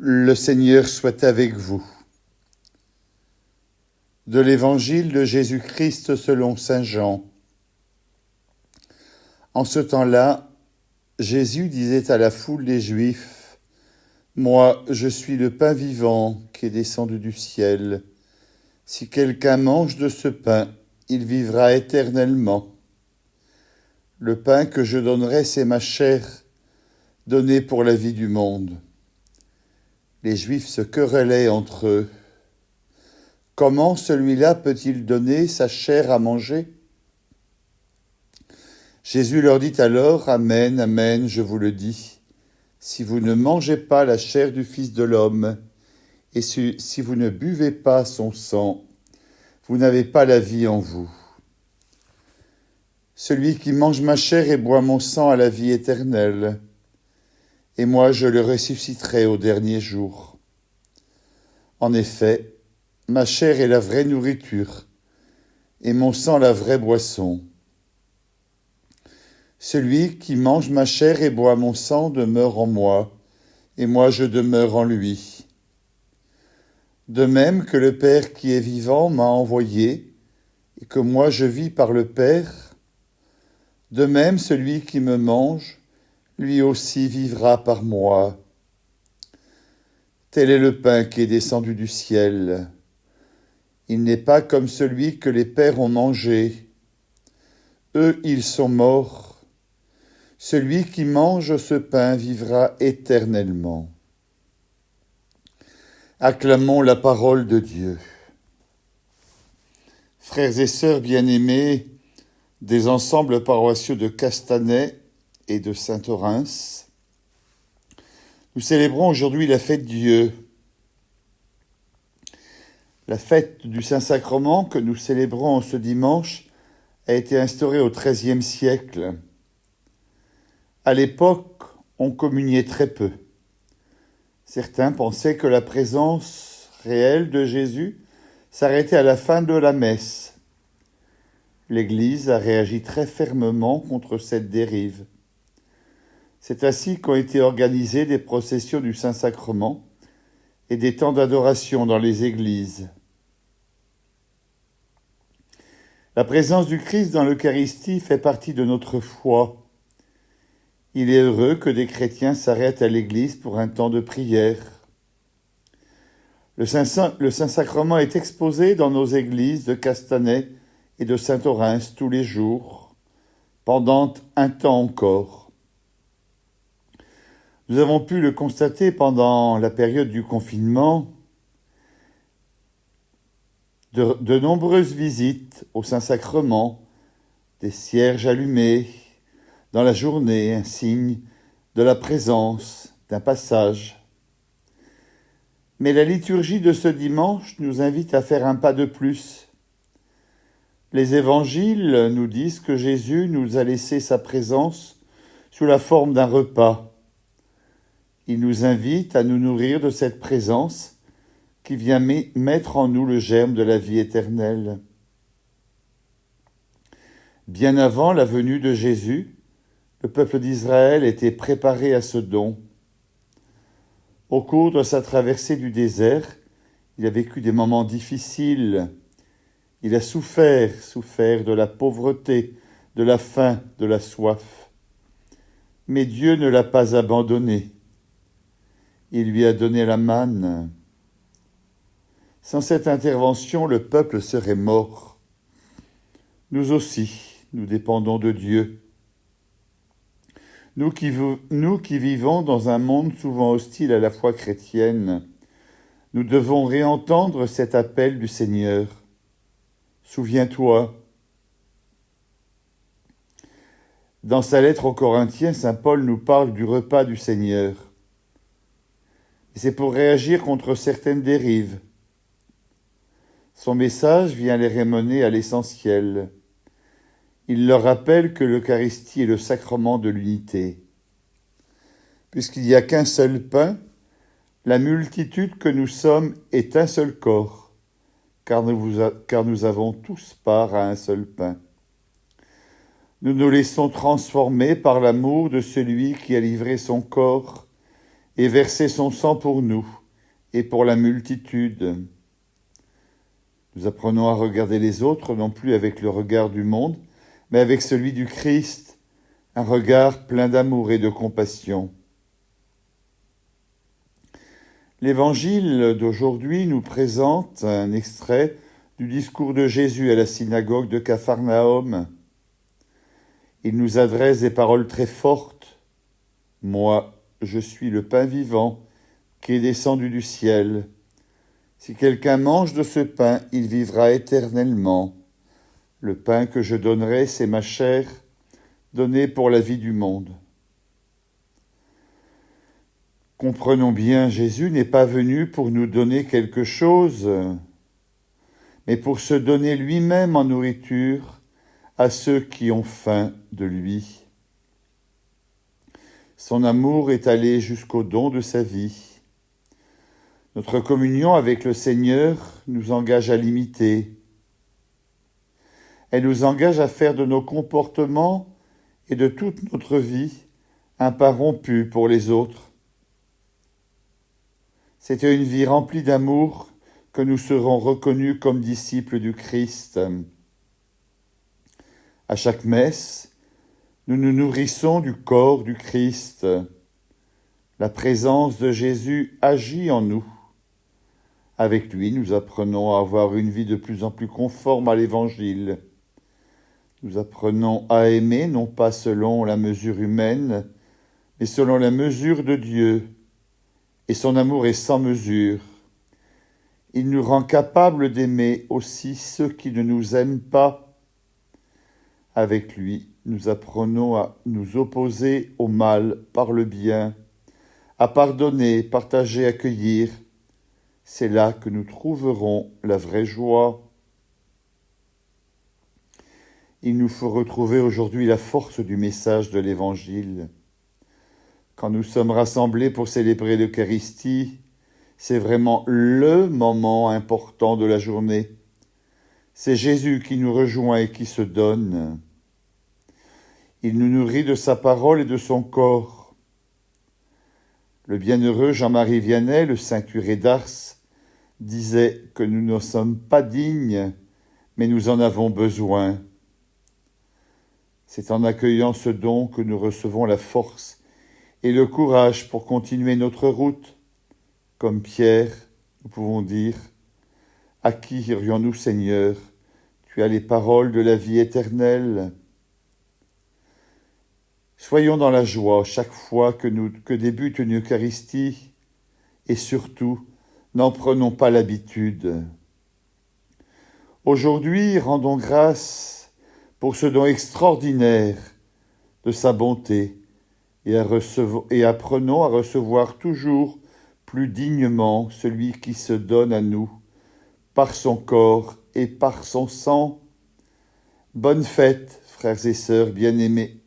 Le Seigneur soit avec vous. De l'Évangile de Jésus-Christ selon saint Jean. En ce temps-là, Jésus disait à la foule des Juifs : « Moi, je suis le pain vivant qui est descendu du ciel. Si quelqu'un mange de ce pain, il vivra éternellement. Le pain que je donnerai, c'est ma chair, donnée pour la vie du monde. » Les Juifs se querellaient entre eux. Comment celui-là peut-il donner sa chair à manger ? Jésus leur dit alors : Amen, amen, je vous le dis. Si vous ne mangez pas la chair du Fils de l'homme, et si vous ne buvez pas son sang, vous n'avez pas la vie en vous. Celui qui mange ma chair et boit mon sang a la vie éternelle, et moi je le ressusciterai au dernier jour. En effet, ma chair est la vraie nourriture, et mon sang la vraie boisson. Celui qui mange ma chair et boit mon sang demeure en moi, et moi je demeure en lui. De même que le Père qui est vivant m'a envoyé, et que moi je vis par le Père, de même celui qui me mange, lui aussi vivra par moi. Tel est le pain qui est descendu du ciel. Il n'est pas comme celui que les pères ont mangé. Eux, ils sont morts. Celui qui mange ce pain vivra éternellement. Acclamons la parole de Dieu. Frères et sœurs bien-aimés des ensembles paroissiaux de Castanet et de Saint-Orens, nous célébrons aujourd'hui la fête Dieu. La fête du Saint-Sacrement que nous célébrons ce dimanche a été instaurée au XIIIe siècle. À l'époque, on communiait très peu. Certains pensaient que la présence réelle de Jésus s'arrêtait à la fin de la messe. L'Église a réagi très fermement contre cette dérive. C'est ainsi qu'ont été organisées des processions du Saint-Sacrement et des temps d'adoration dans les églises. La présence du Christ dans l'Eucharistie fait partie de notre foi. Il est heureux que des chrétiens s'arrêtent à l'Église pour un temps de prière. Le Saint-Sacrement est exposé dans nos églises de Castanet et de Saint-Orens tous les jours, pendant un temps encore. Nous avons pu le constater pendant la période du confinement, de nombreuses visites au Saint-Sacrement, des cierges allumés, dans la journée, un signe de la présence, d'un passage. Mais la liturgie de ce dimanche nous invite à faire un pas de plus. Les évangiles nous disent que Jésus nous a laissé sa présence sous la forme d'un repas. Il nous invite à nous nourrir de cette présence qui vient mettre en nous le germe de la vie éternelle. Bien avant la venue de Jésus, le peuple d'Israël était préparé à ce don. Au cours de sa traversée du désert, il a vécu des moments difficiles. Il a souffert de la pauvreté, de la faim, de la soif. Mais Dieu ne l'a pas abandonné. Il lui a donné la manne. Sans cette intervention, le peuple serait mort. Nous aussi, nous dépendons de Dieu. Nous qui vivons dans un monde souvent hostile à la foi chrétienne, nous devons réentendre cet appel du Seigneur. Souviens-toi. Dans sa lettre aux Corinthiens, saint Paul nous parle du repas du Seigneur. Et c'est pour réagir contre certaines dérives. Son message vient les ramener à l'essentiel. Il leur rappelle que l'Eucharistie est le sacrement de l'unité. Puisqu'il n'y a qu'un seul pain, la multitude que nous sommes est un seul corps, car nous avons tous part à un seul pain. Nous nous laissons transformer par l'amour de celui qui a livré son corps et versé son sang pour nous et pour la multitude. Nous apprenons à regarder les autres non plus avec le regard du monde, mais avec celui du Christ, un regard plein d'amour et de compassion. L'Évangile d'aujourd'hui nous présente un extrait du discours de Jésus à la synagogue de Capharnaüm. Il nous adresse des paroles très fortes. « Moi, je suis le pain vivant qui est descendu du ciel. Si quelqu'un mange de ce pain, il vivra éternellement. Le pain que je donnerai, c'est ma chair, donnée pour la vie du monde. » Comprenons bien, Jésus n'est pas venu pour nous donner quelque chose, mais pour se donner lui-même en nourriture à ceux qui ont faim de lui. Son amour est allé jusqu'au don de sa vie. Notre communion avec le Seigneur nous engage à l'imiter. Elle nous engage à faire de nos comportements et de toute notre vie un pas rompu pour les autres. C'est une vie remplie d'amour que nous serons reconnus comme disciples du Christ. À chaque messe, nous nous nourrissons du corps du Christ. La présence de Jésus agit en nous. Avec lui, nous apprenons à avoir une vie de plus en plus conforme à l'Évangile. Nous apprenons à aimer non pas selon la mesure humaine, mais selon la mesure de Dieu. Et son amour est sans mesure. Il nous rend capables d'aimer aussi ceux qui ne nous aiment pas. Avec lui, nous apprenons à nous opposer au mal par le bien, à pardonner, partager, accueillir. C'est là que nous trouverons la vraie joie. Il nous faut retrouver aujourd'hui la force du message de l'Évangile. Quand nous sommes rassemblés pour célébrer l'Eucharistie, c'est vraiment le moment important de la journée. C'est Jésus qui nous rejoint et qui se donne. Il nous nourrit de sa parole et de son corps. Le bienheureux Jean-Marie Vianney, le saint curé d'Ars, disait que nous ne sommes pas dignes, mais nous en avons besoin. C'est en accueillant ce don que nous recevons la force et le courage pour continuer notre route. Comme Pierre, nous pouvons dire « À qui irions-nous, Seigneur ? Tu as les paroles de la vie éternelle. » Soyons dans la joie chaque fois que débute une Eucharistie, et surtout, n'en prenons pas l'habitude. Aujourd'hui, rendons grâce pour ce don extraordinaire de sa bonté, et apprenons à recevoir toujours plus dignement celui qui se donne à nous, par son corps et par son sang. Bonne fête, frères et sœurs bien-aimés.